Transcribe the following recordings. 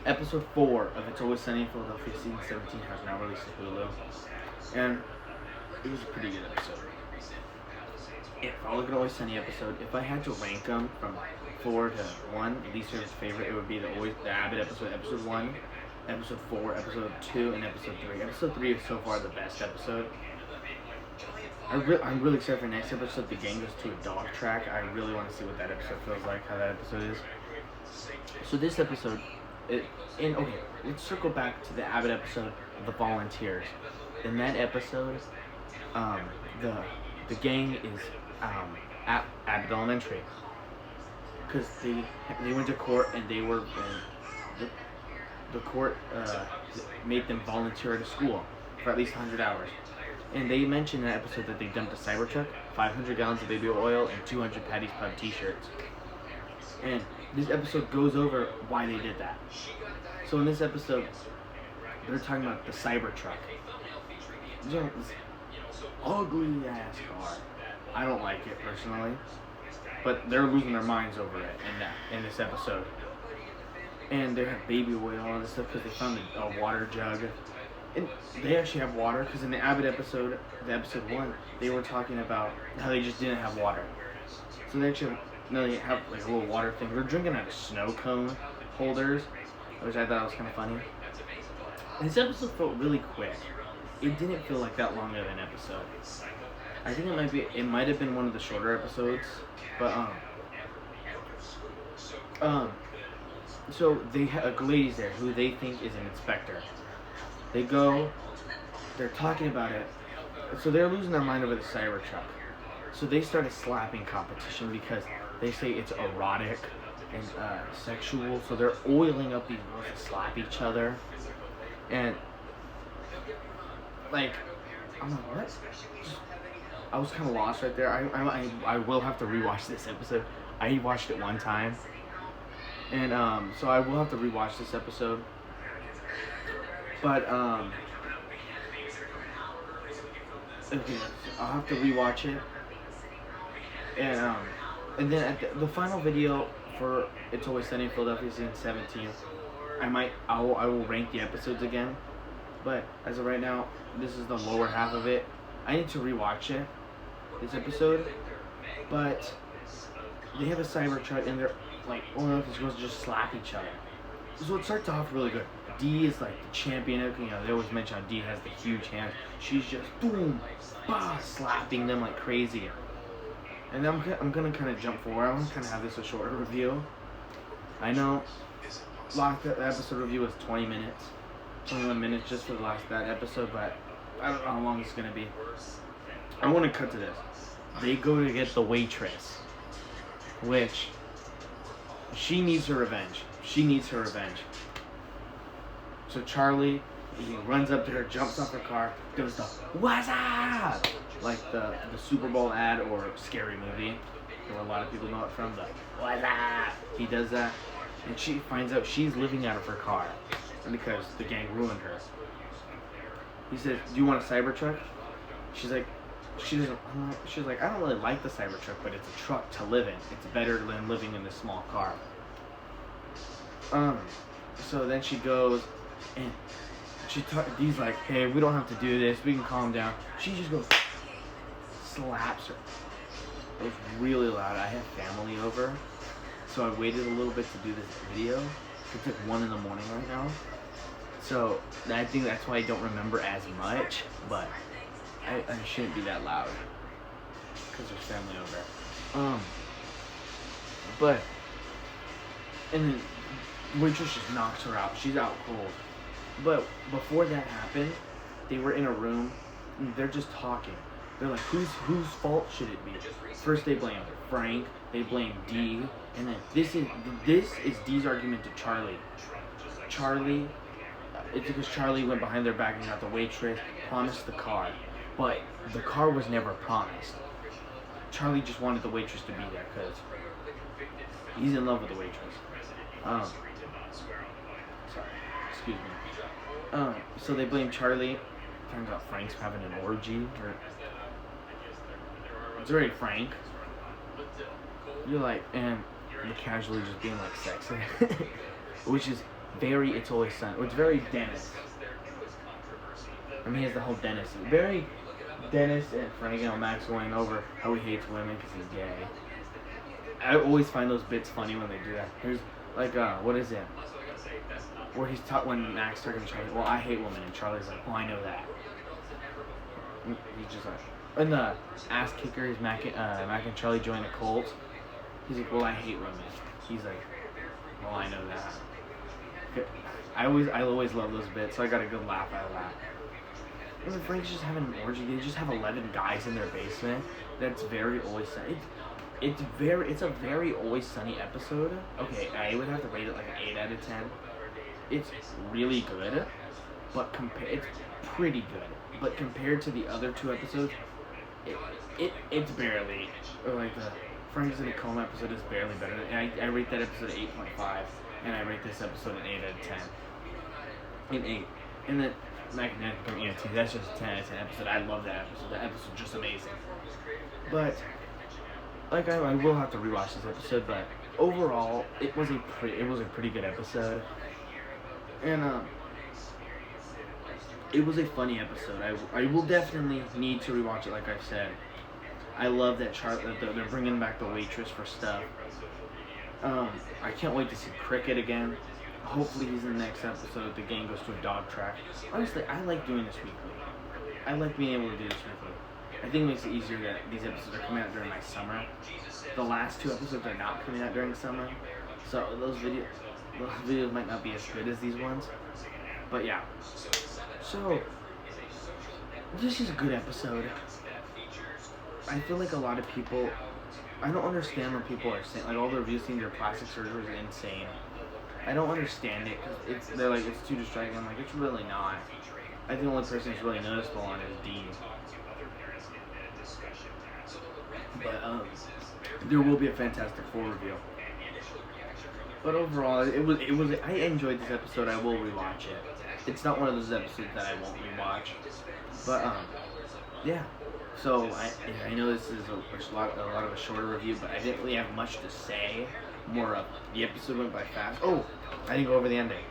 episode 4 of It's Always Sunny in Philadelphia season 17 has now released to Hulu, and it was a pretty good episode. If I look at Always Sunny episode, if I had to rank them from 4 to 1, least favorite, it would be the Abbott episode, episode 1, episode 4, episode 2, and episode 3. Episode 3 is so far the best episode. I'm really excited for the next episode. The gang goes to a dog track. I really want to see what that episode feels like, how that episode is. So this episode, let's circle back to the Abbott episode of The Volunteers. In that episode, the gang is at Abbott Elementary because they went to court and they were the court made them volunteer at a school for at least 100 hours. And they mentioned in that episode that they dumped a Cybertruck, 500 gallons of baby oil, and 200 Patty's Pub t-shirts. And this episode goes over why they did that. So in this episode, they're talking about the Cybertruck. This ugly ass car. I don't like it personally, but they're losing their minds over it in this episode. And they have baby oil and this stuff because they found a water jug. And they actually have water because in the Abbott episode, the episode 1, they were talking about how they just didn't have water. So they actually have like a little water thing. They're drinking out of snow cone holders, which I thought was kind of funny. This episode felt really quick. It didn't feel like that long of an episode. I think it might have been one of the shorter episodes, but so they have a lady's there who they think is an inspector. They go, they're talking about it, so they're losing their mind over the Cybertruck. So they start a slapping competition because they say it's erotic and sexual, so they're oiling up these girls to slap each other. And, like, I'm like, what? I was kind of lost right there. I will have to rewatch this episode. I watched it one time. And, so I will have to rewatch this episode. But, okay, so I'll have to rewatch it. And then at the final video for It's Always Sunny in Philadelphia season 17, I will rank the episodes again. But as of right now, this is the lower half of it. I need to rewatch it, this episode. But they have a Cybertruck and they're like, oh, these girls just slap each other. So it starts off really good. Dee is like the champion. They always mention how Dee has the huge hands. She's just boom, bah, slapping them like crazy. And then I'm gonna kind of jump forward. I want to kind of have this a shorter review. I know last episode review was 21 minutes just for that episode, but I don't know how long it's gonna be. I want to cut to this. They go to get the waitress, which she needs her revenge. So Charlie, he runs up to her, jumps off her car, does the "What's up?" like the Super Bowl ad or Scary Movie, where a lot of people know it from. The "What's up?" He does that, and she finds out she's living out of her car because the gang ruined her. He says, "Do you want a Cybertruck?" She's like, She's like, "I don't really like the Cybertruck, but it's a truck to live in. It's better than living in this small car." So then she goes and Dee's like, "Hey, we don't have to do this. We can calm down." She just goes, slaps her. It was really loud. I have family over, so I waited a little bit to do this video. It's like 1 a.m. right now, so I think that's why I don't remember as much. But I shouldn't be that loud because there's family over. But and then waitress just knocks her out. She's out cold. But before that happened, they were in a room and they're just talking. They're like, whose fault should it be? First they blame Frank, they blame Dee, and then this is Dee's argument to Charlie. It's because Charlie went behind their back and got the waitress, promised the car, but the car was never promised. Charlie just wanted the waitress to be there because he's in love with the waitress. Sorry, excuse me. So they blame Charlie. Turns out Frank's having an orgy. It's already Frank. You're like, and you're casually just being like sexy. Which is very It's Always Sunny. It's very Dennis. I mean, he has the whole Dennis. Very Dennis and Frank and Max going over how he hates women because he's gay. I always find those bits funny when they do that. There's like, what is it? Where when Max talking to Charlie, well, I hate women, and Charlie's like, oh, I know that. He's just like, and the ass kickers, Mac and Charlie join a cult. He's like, well, I hate women. He's like, well, I know that. I always love those bits, so I got a good laugh out of that. And the Frank's just having an orgy. They just have 11 guys in their basement. That's very Always Sunny. It's a very Always Sunny episode. Okay, I would have to rate it like an 8 out of 10. It's really good, but it's pretty good. But compared to the other 2 episodes, it's barely, or like the Frank's in a Coma episode is barely better. And I rate that episode 8.5, and I rate this episode an 8 out of 10. An 8. And then Magnetic EMT, that's just a 10 out of 10 episode. I love that episode. That episode's just amazing. But like I will have to rewatch this episode, but overall it was a pretty good episode. And it was a funny episode. I will definitely need to rewatch it. Like I said, I love that they're bringing back the waitress for stuff. I can't wait to see Cricket again. Hopefully he's in the next episode. The gang goes to a dog track. Honestly, I like doing this weekly. I like being able to do this weekly. I think it makes it easier that these episodes are coming out during my summer. The last 2 episodes are not coming out during summer, so those videos might not be as good as these ones. But yeah. So this is a good episode. I feel like a lot of people, I don't understand when people are saying, like, all the reviews saying their plastic surgery is insane. I don't understand it because they're like, it's too distracting. I'm like, it's really not. I think the only person who's really noticeable on it is Dean. But there will be a Fantastic Four review. But overall, it was. I enjoyed this episode. I will rewatch it. It's not one of those episodes that I won't rewatch. But yeah. So I know this is a lot of a shorter review, but I didn't really have much to say. More of the episode went by fast. Oh, I didn't go over the ending.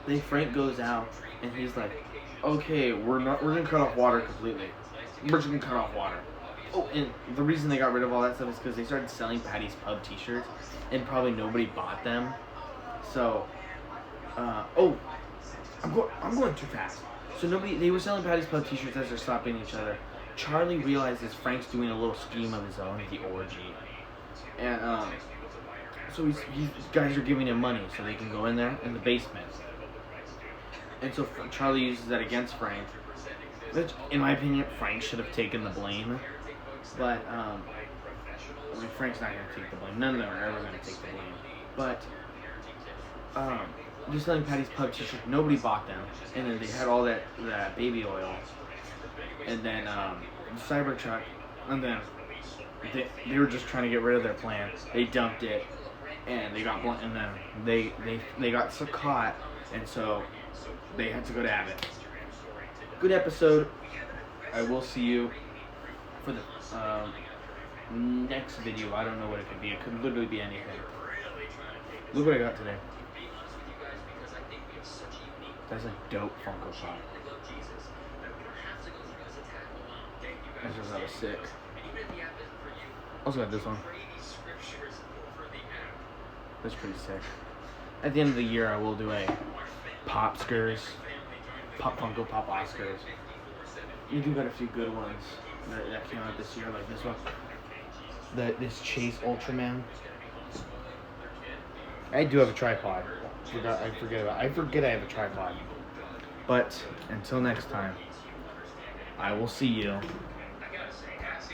Then Frank goes out and he's like, "Okay, we're gonna cut off water completely. We're just gonna cut off water." Oh, and the reason they got rid of all that stuff is because they started selling Patty's Pub T-shirts, and probably nobody bought them. So, oh, I'm going too fast. So they were selling Patty's Pub T-shirts as they're slapping each other. Charlie realizes Frank's doing a little scheme of his own, the orgy, and so these guys are giving him money so they can go in there in the basement. And so Charlie uses that against Frank, which, in my opinion, Frank should have taken the blame. But I mean, Frank's not gonna take the blame. None of them are ever gonna take the blame. But just selling Patty's Pub T-shirt, nobody bought them, and then they had all that baby oil, and then the Cybertruck, and then they were just trying to get rid of their plan. They dumped it, and they got blunt, and then they got so caught, and so they had to go to Abbott. Good episode. I will see you for the next video. I don't know what it could be. It could literally be anything. Look what I got today. That's a dope Funko Pop. That was sick. Also got this one. That's pretty sick. At the end of the year, I will do a Popskers, Funko Pop Oscars. You do got a few good ones that came out this year, like this one. This Chase Ultraman. I do have a tripod. I forget I have a tripod. But until next time, I will see you